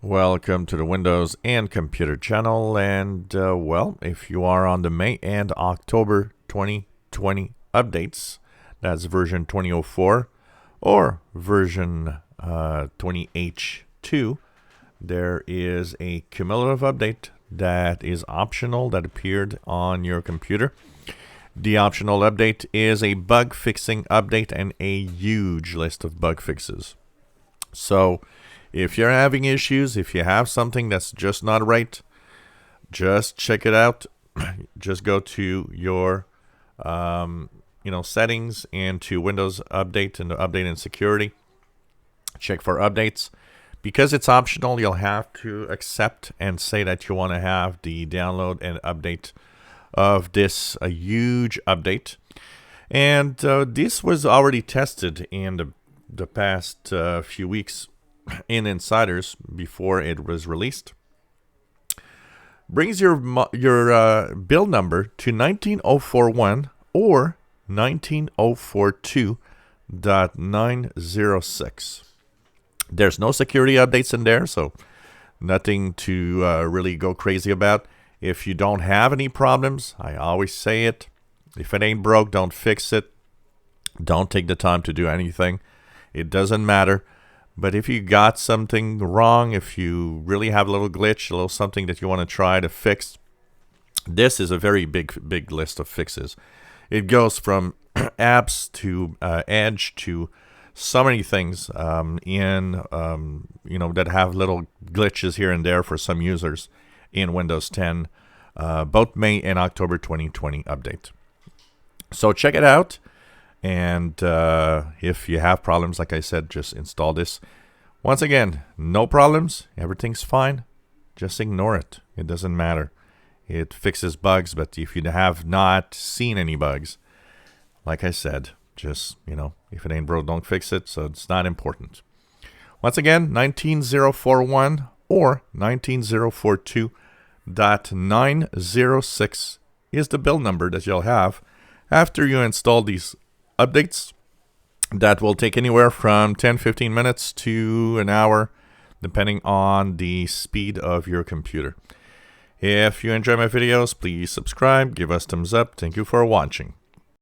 Welcome to the Windows and Computer channel, and well, if you are on the May and October 2020 updates, that's version 2004 or version 20H2, there is a cumulative update that is optional that appeared on your computer. The optional update is a bug fixing update and a huge list of bug fixes. So if you're having issues, if you have something that's just not right, just check it out. Just go to your settings and to Windows Update and Update and Security. Check for updates. Because it's optional, you'll have to accept and say that you want to have the download and update of this a huge update. And this was already tested in the past few weeks in Insiders before it was released. Brings your build number to 19041 or 19042.906. There's no security updates in there, so nothing to really go crazy about. If you don't have any problems, I always say it, if it ain't broke, don't fix it. Don't take the time to do anything. It doesn't matter. But if you got something wrong, if you really have a little glitch, a little something that you want to try to fix, this is a very big list of fixes. It goes from apps to Edge to so many things that have little glitches here and there for some users in Windows 10, both May and October 2020 update. So check it out. And if you have problems, like I said, just install this. Once again, no problems. Everything's fine. Just ignore it. It doesn't matter. It fixes bugs, but if you have not seen any bugs, like I said, just, if it ain't broke, don't fix it. So it's not important. Once again, 19041 or 19042.906 is the build number that you'll have after you install these updates. That will take anywhere from 10-15 minutes to an hour, depending on the speed of your computer. If you enjoy my videos, please subscribe, give us thumbs up. Thank you for watching.